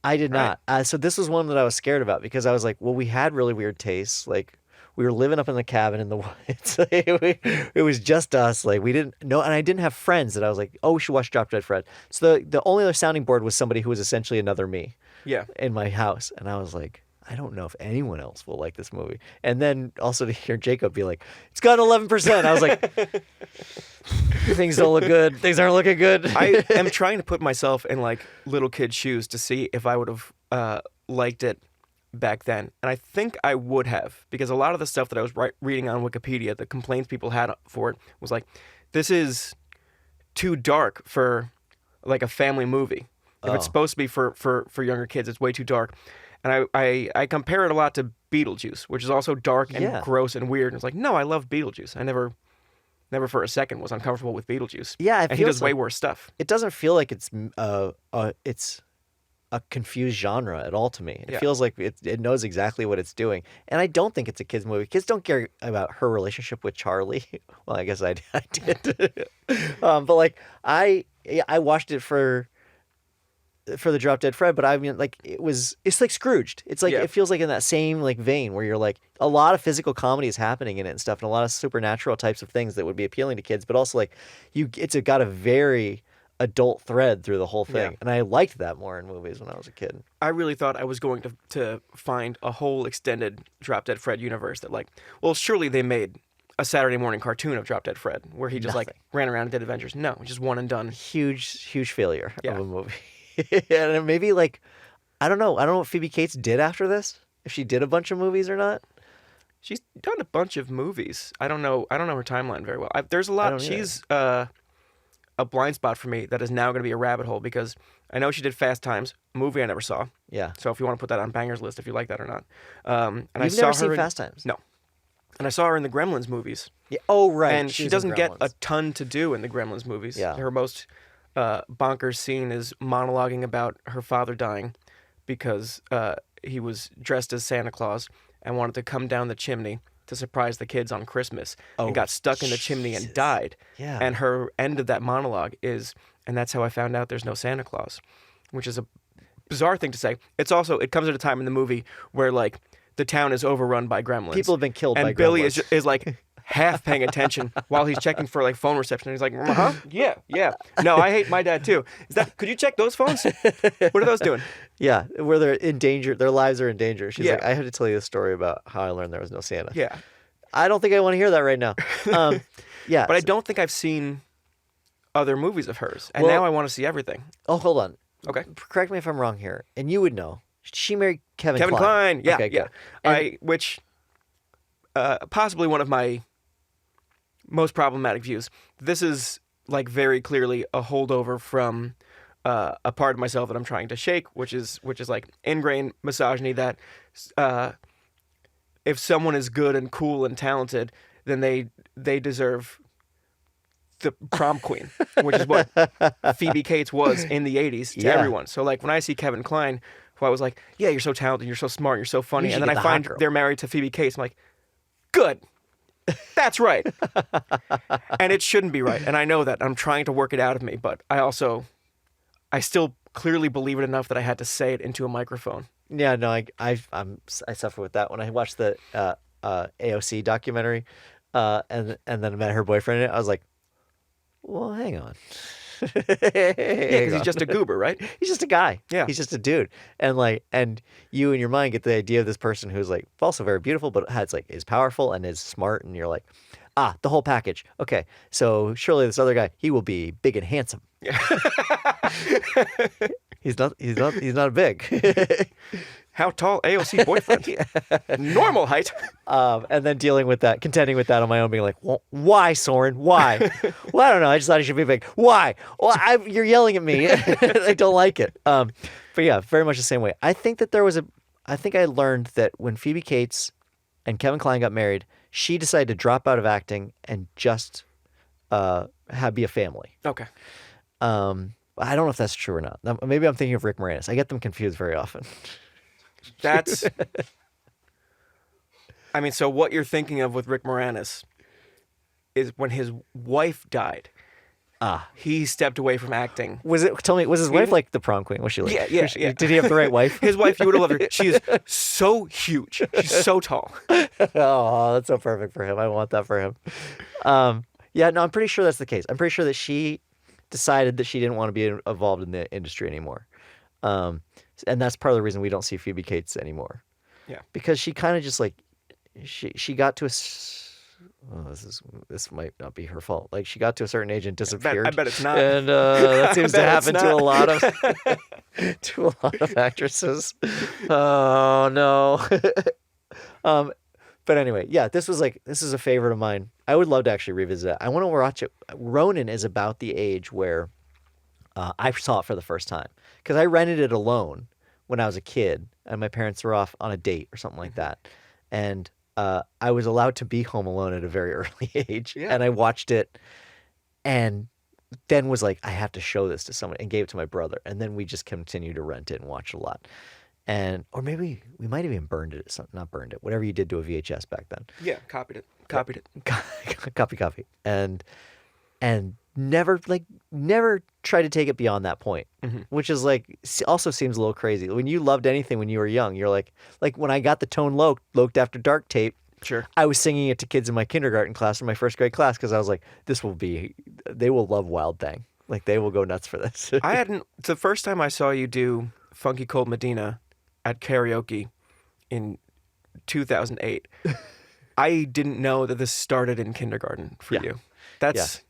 I did not. So this was one that I was scared about, because I was like, well, we had really weird tastes. Like, we were living up in the cabin in the woods. It was just us. Like, we didn't know, and I didn't have friends that I was like, oh, we should watch Drop Dead Fred. So the only other sounding board was somebody who was essentially another me. Yeah. In my house, and I was like, I don't know if anyone else will like this movie. And then also to hear Jacob be like, it's got an 11%. I was like, things don't look good. Things aren't looking good. I am trying to put myself in like little kid shoes to see if I would have liked it back then. And I think I would have, because a lot of the stuff that I was reading on Wikipedia, the complaints people had for it was like, this is too dark for like a family movie. If it's supposed to be for younger kids, it's way too dark. And I compare it a lot to Beetlejuice, which is also dark and gross and weird. And it's like, no, I love Beetlejuice. I never for a second was uncomfortable with Beetlejuice. Yeah, and he does way worse stuff. It doesn't feel like it's a confused genre at all to me. It feels like it knows exactly what it's doing. And I don't think it's a kid's movie. Kids don't care about her relationship with Charlie. Well, I guess I did. But like I watched it for the Drop Dead Fred, but I mean, like, it's like Scrooged. It's like, it feels like in that same like vein where you're like, a lot of physical comedy is happening in it and stuff, and a lot of supernatural types of things that would be appealing to kids, but also like it's got a very adult thread through the whole thing. And I liked that more in movies when I was a kid. I really thought I was going to find a whole extended Drop Dead Fred universe that, like, well, surely they made a Saturday morning cartoon of Drop Dead Fred where he just like ran around and did adventures. No, just one and done. Huge failure of a movie. And maybe like, I don't know what Phoebe Cates did after this, if she did a bunch of movies or not. She's done a bunch of movies. I don't know her timeline very well. There's a lot. She's a blind spot for me that is now going to be a rabbit hole, because I know she did Fast Times, a movie I never saw. Yeah. So if you want to put that on Banger's list, if you like that or not. And You've never seen Fast Times? No. And I saw her in the Gremlins movies. Yeah. Oh, right. And she doesn't get a ton to do in the Gremlins movies. Yeah. Her most bonkers scene is monologuing about her father dying because he was dressed as Santa Claus and wanted to come down the chimney to surprise the kids on Christmas and got stuck in the chimney and died. Yeah. And her end of that monologue is, and that's how I found out there's no Santa Claus, which is a bizarre thing to say. It comes at a time in the movie where like the town is overrun by gremlins. People have been killed by gremlins. And Billy is like half paying attention while he's checking for like phone reception. And he's like, yeah. No, I hate my dad too. Could you check those phones? What are those doing? Yeah, where they're in danger. Their lives are in danger. She's like, I had to tell you the story about how I learned there was no Santa. Yeah. I don't think I want to hear that right now. Yeah. But I don't think I've seen other movies of hers. And now I want to see everything. Oh, hold on. Okay. Correct me if I'm wrong here. And you would know. She married Kevin Kline. Yeah, okay, yeah. And, which possibly one of my most problematic views. This is like very clearly a holdover from a part of myself that I'm trying to shake, which is like ingrained misogyny that if someone is good and cool and talented, then they deserve the prom queen, which is what Phoebe Cates was in the 80s to everyone. So like when I see Kevin Kline, who I was like, yeah, you're so talented, you're so smart, you're so funny, and then I find they're married to Phoebe Cates, I'm like, good. That's right. And it shouldn't be right. And I know that. I'm trying to work it out of me, but I still clearly believe it enough that I had to say it into a microphone. Yeah, no, I suffer with that. When I watched the AOC documentary, and then I met her boyfriend in it, I was like, well, hang on. Because he's just a goober, right? He's just a guy. Yeah. He's just a dude. And you in your mind get the idea of this person who's like also very beautiful, but is powerful and is smart, and you're like, the whole package. Okay, so surely this other guy, he will be big and handsome. He's not big. How tall AOC boyfriend? Normal height. And then contending with that on my own, being like, well, why, Soren? Why? Well, I don't know. I just thought he should be big. Why? Well, you're yelling at me. I don't like it. But yeah, very much the same way. I think that I think I learned that when Phoebe Cates and Kevin Kline got married, she decided to drop out of acting and just be a family. Okay. I don't know if that's true or not. Maybe I'm thinking of Rick Moranis. I get them confused very often. That's... I mean, so what you're thinking of with Rick Moranis is when his wife died. He stepped away from acting. Was his wife like the prom queen? Was she like? Yeah. Did he have the right wife? His wife, you would have loved her. She is so huge. She's so tall. Oh, that's so perfect for him. I want that for him. Yeah, no, I'm pretty sure that's the case. I'm pretty sure that she decided that she didn't want to be involved in the industry anymore. And that's part of the reason we don't see Phoebe Cates anymore. Yeah. Because she kind of just like, she got to this might not be her fault. Like she got to a certain age and disappeared. I bet it's not. And that seems to happen to a lot of actresses. Oh no. But anyway, yeah, this is a favorite of mine. I would love to actually revisit it. I want to watch it. Ronin is about the age where I saw it for the first time because I rented it alone when I was a kid and my parents were off on a date or something like that. And I was allowed to be home alone at a very early age. Yeah. And I watched it and then was like, I have to show this to someone, and gave it to my brother. And then we just continued to rent it and watch a lot. Or maybe we might have even burned it. Not burned it. Whatever you did to a VHS back then. Yeah, copied it. Copy. And never try to take it beyond that point, which is like also seems a little crazy. When you loved anything when you were young, you're like when I got the Tone Loked After Dark tape. Sure. I was singing it to kids in my kindergarten class or my first grade class because I was like, they will love Wild Thing. Like they will go nuts for this. It's the first time I saw you do Funky Cold Medina at karaoke in 2008. I didn't know that this started in kindergarten for you. That's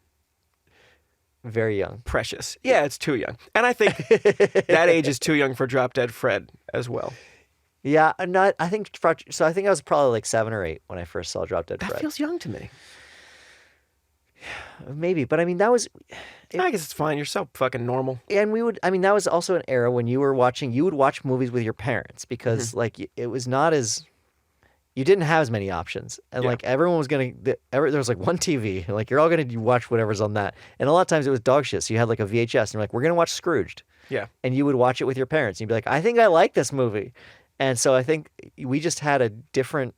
very young. Precious. Yeah, it's too young. And I think that age is too young for Drop Dead Fred as well. Yeah, I think I was probably like 7 or 8 when I first saw Drop Dead Fred. That feels young to me. Maybe, but I mean that was I guess it's fine. You're so fucking normal. And that was also an era when you would watch movies with your parents because like it was not as, you didn't have as many options, and like everyone was there was like one TV, like you're all gonna watch whatever's on that, and a lot of times it was dog shit. So you had like a VHS, and you're like, we're gonna watch Scrooged, and you would watch it with your parents, and you'd be like, I think I like this movie, and so I think we just had a different.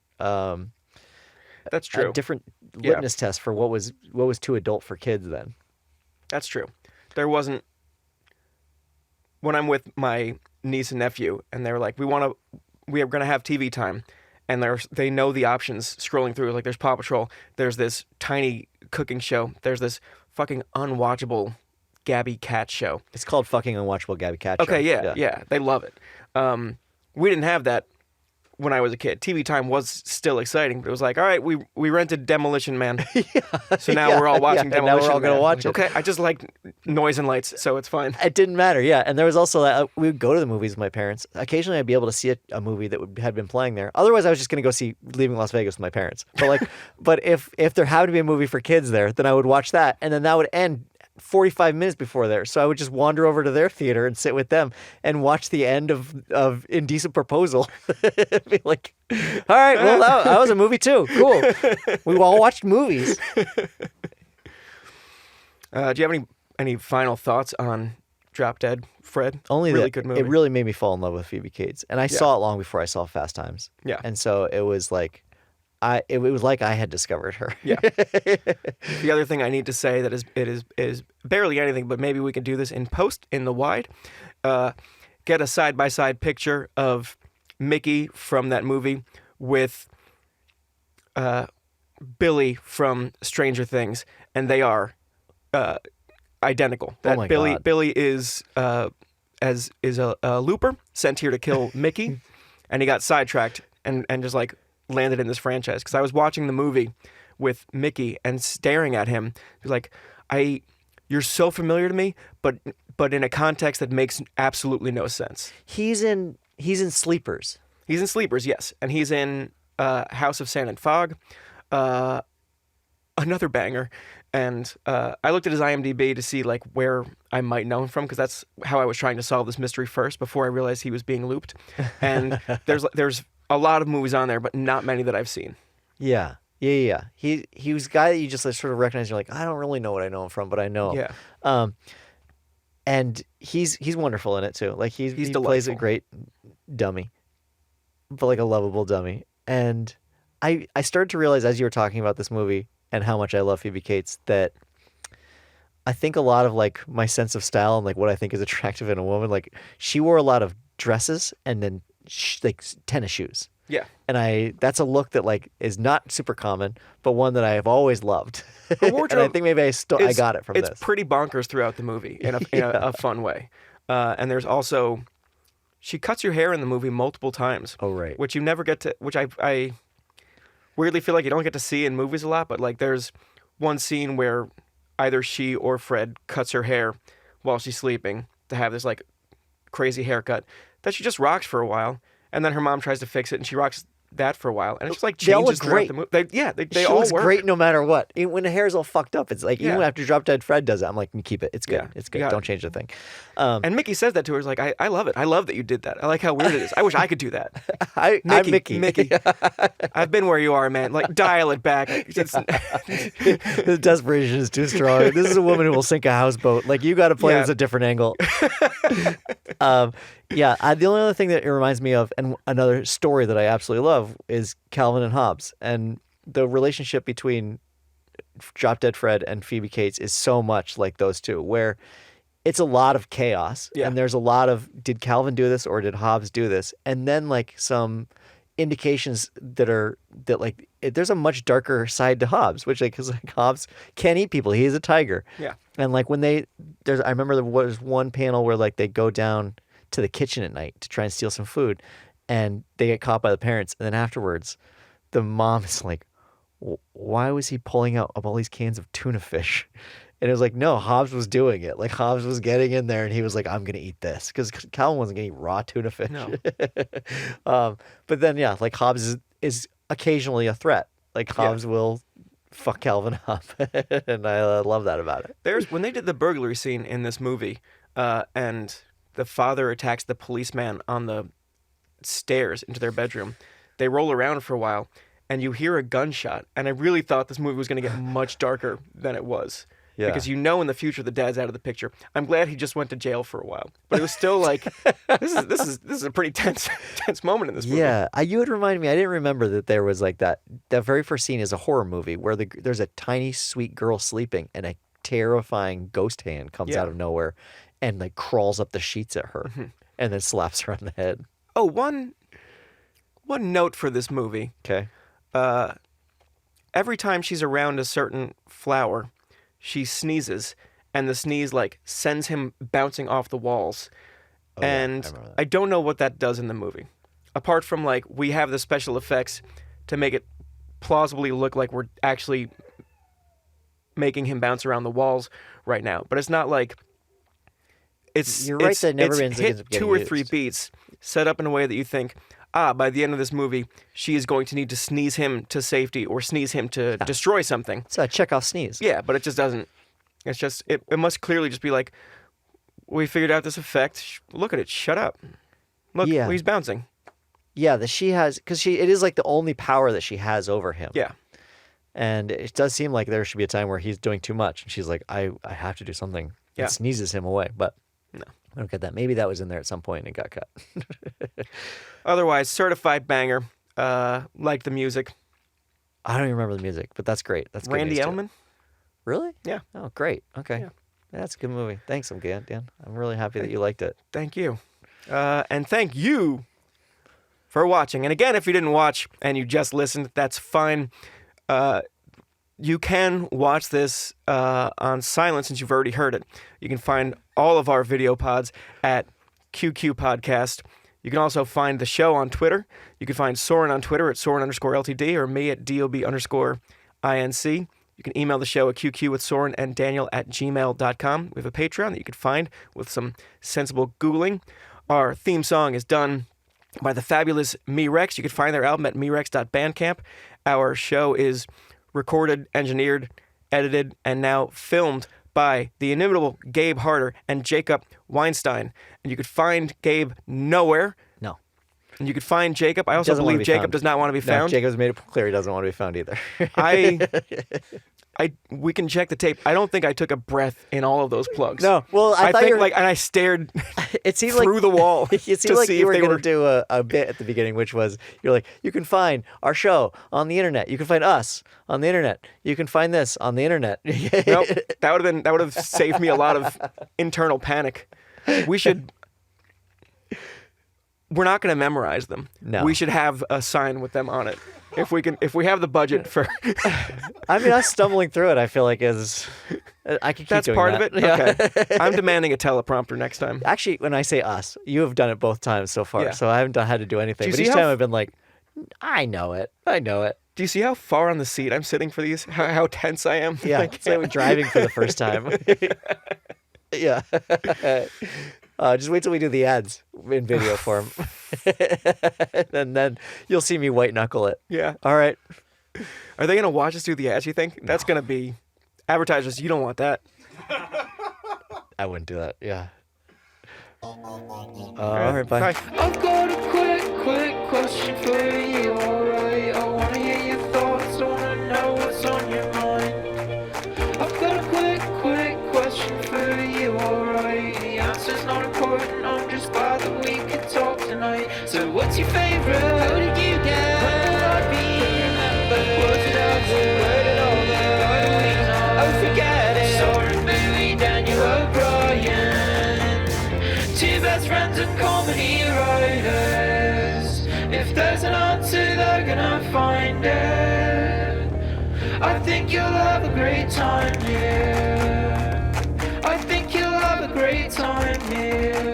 That's true. A different litmus test for what was too adult for kids then. That's true. There wasn't. When I'm with my niece and nephew, and they're like, we are gonna have TV time. And they know the options scrolling through. Like, there's Paw Patrol. There's this tiny cooking show. There's this fucking unwatchable Gabby Cat show. It's called fucking unwatchable Gabby Cat show. Okay, yeah. They love it. We didn't have that when I was a kid. TV time was still exciting, but it was like, all right, we rented Demolition Man. So now we're all watching Demolition now we're all Man. gonna watch it. Okay, I just like noise and lights, so it's fine. It didn't matter, yeah. And there was also that we would go to the movies with my parents. Occasionally, I'd be able to see a movie that had been playing there. Otherwise, I was just going to go see Leaving Las Vegas with my parents. But like, but if there happened to be a movie for kids there, then I would watch that, and then that would end 45 minutes before there. So I would just wander over to their theater and sit with them and watch the end of Indecent Proposal. Be like, all right, well, that was a movie too. Cool. We all watched movies. Do you have any final thoughts on Drop Dead Fred? Only really that good movie. It really made me fall in love with Phoebe Cates, and I saw it long before I saw Fast Times. Yeah, and so it was like, it was like I had discovered her. Yeah. The other thing I need to say that is barely anything, but maybe we can do this in post in the wide. Get a side-by-side picture of Mickey from that movie with Billy from Stranger Things, and they are identical. That my Billy God. Billy is a looper sent here to kill Mickey, and he got sidetracked and just like landed in this franchise. Because I was watching the movie with Mickey and staring at him, he was like, you're so familiar to me, but in a context that makes absolutely no sense. He's in Sleepers. He's in Sleepers, yes, and he's in House of Sand and Fog, another banger. And I looked at his IMDb to see like where I might know him from, because that's how I was trying to solve this mystery first before I realized he was being looped. And there's a lot of movies on there, but not many that I've seen. Yeah. He was a guy that you just like, sort of recognize. You're like, I don't really know what I know him from, but I know him. Yeah. And he's wonderful in it too. Like he plays a great dummy, but like a lovable dummy. And I started to realize as you were talking about this movie and how much I love Phoebe Cates that I think a lot of like my sense of style and like what I think is attractive in a woman, like she wore a lot of dresses and then like tennis shoes. Yeah. And that's a look that like is not super common, but one that I have always loved. Her And wardrobe I think maybe I got it from this. It's pretty bonkers throughout the movie in a fun way. And there's also, she cuts your hair in the movie multiple times. Oh, right. Which you never get to, which I weirdly feel like you don't get to see in movies a lot, but like there's one scene where either she or Fred cuts her hair while she's sleeping to have this like crazy haircut that she just rocks for a while. And then her mom tries to fix it, and she rocks that for a while. And it just like They all changes look throughout great. the movie. They she all looks work. great no matter what. Even when the hair's all fucked up, it's like even Yeah. after Drop Dead Fred does it, I'm like, keep it. It's good. Yeah, It's you good. got Don't it. change the thing. And Mickey says that to her. He's like, I love it. I love that you did that. I like how weird it is. I wish I could do that. I'm Mickey. Mickey. I've been where you are, man. Like, dial it back. The desperation is too strong. This is a woman who will sink a houseboat. Like you got to play Yeah. this a different angle. The only other thing that it reminds me of, and another story that I absolutely love, is Calvin and Hobbes, and the relationship between Drop Dead Fred and Phoebe Cates is so much like those two, where it's a lot of chaos, Yeah. and there's a lot of did Calvin do this or did Hobbes do this, and then like some indications that there's a much darker side to Hobbes, which like because like Hobbes can't eat people, he is a tiger. Yeah. And like when I remember there was one panel where like they go down to the kitchen at night to try and steal some food, and they get caught by the parents, and then afterwards the mom is like, why was he pulling out all these cans of tuna fish? And it was like, no, Hobbes was doing it. Like Hobbes was getting in there and he was like, I'm gonna eat this, because Calvin wasn't gonna eat raw tuna fish. No. But then yeah, like Hobbes is occasionally a threat. Like Hobbes will fuck Calvin up, and I love that about it. When they did the burglary scene in this movie, and the father attacks the policeman on the stairs into their bedroom, they roll around for a while, and you hear a gunshot. And I really thought this movie was going to get much darker than it was. Yeah. Because in the future the dad's out of the picture. I'm glad he just went to jail for a while, but it was still like this is a pretty tense moment in this movie. Yeah, you had reminded me. I didn't remember that there was like that. That very first scene is a horror movie where there's a tiny sweet girl sleeping and a terrifying ghost hand comes out of nowhere and like crawls up the sheets at her and then slaps her on the head. Oh, one note for this movie. Okay. Every time she's around a certain flower, she sneezes, and the sneeze like sends him bouncing off the walls. I And remember that. I don't know what that does in the movie. apart from like we have the special effects to make it plausibly look like we're actually making him bounce around the walls right now, but it's not like You're right that it never ends hit up 2 or 3 beats set up in a way that you think, by the end of this movie, she is going to need to sneeze him to safety or sneeze him to destroy something. It's a Chekhov sneeze. Yeah, but it just doesn't. It's just, it must clearly just be like, we figured out this effect. Look at it. Shut up. Look, Yeah. he's bouncing. Yeah, that she has, because it is like the only power that she has over him. Yeah. And it does seem like there should be a time where he's doing too much, and she's like, I have to do something. Yeah. And sneezes him away, but No. I don't get that. Maybe that was in there at some point and it got cut. Otherwise, certified banger. Like the music. I don't even remember the music, but that's great. That's good Randy news, too. Edelman. Really? Yeah. Oh, great. Okay. Yeah. That's a good movie. Thanks, Dan. I'm really happy that you liked it. Thank you. And thank you for watching. And again, if you didn't watch and you just listened, that's fine. You can watch this on silent since you've already heard it. You can find all of our video pods at QQ Podcast. You can also find the show on Twitter. You can find Soren on Twitter at Soren_LTD or me at DOB_INC. You can email the show at QQ with Soren and Daniel at gmail.com. We have a Patreon that you can find with some sensible Googling. Our theme song is done by the fabulous Me Rex. You can find their album at merex.bandcamp. Our show is recorded, engineered, edited, and now filmed by the inimitable Gabe Harder and Jacob Weinstein. And you could find Gabe nowhere. No. And you could find Jacob. I also Doesn't wanna believe be Jacob found. does not want to be No, found. Jacob's made it clear he doesn't want to be found either. We can check the tape. I don't think I took a breath in all of those plugs. No, well, I thought think you were- and I stared It seemed through like the wall it to seemed like see you if were they going were. to do a bit at the beginning, which was you're like, you can find our show on the internet. You can find us on the internet. You can find this on the internet. Nope, that would have saved me a lot of internal panic. We're not going to memorize them. No. We should have a sign with them on it. If we have the budget for. I mean, us stumbling through it, I feel like I could keep That's doing part that. of it. Yeah. Okay, I'm demanding a teleprompter next time. Actually, when I say us, you have done it both times so far, Yeah. so I haven't had to do anything. Do you But see each how time I've been like, I know it. Do you see how far on the seat I'm sitting for these? How tense I am? Yeah, I it's like we're driving for the first time. Yeah. Just wait till we do the ads in video form. And then you'll see me white knuckle it. Yeah. All right. Are they going to watch us do the ads, you think? That's going to be advertisers. You don't want that. I wouldn't do that. Yeah. All right, bye. I've got a quick question for you, alright? I wanna hear your thoughts, I wanna know what's on your mind. I've got a quick question for you, alright? The answer's not important, I'm just glad that we could talk tonight. So what's your favourite? How did you get? When will I be remembered? Was it ever? Where did all the other weeks on? Oh, forget it. Soren, Bowie, Daniel O'Brien, two best friends and comedy writers. If there's an answer, they're gonna find it. I think you'll have a great time here. I think you'll have a great time here.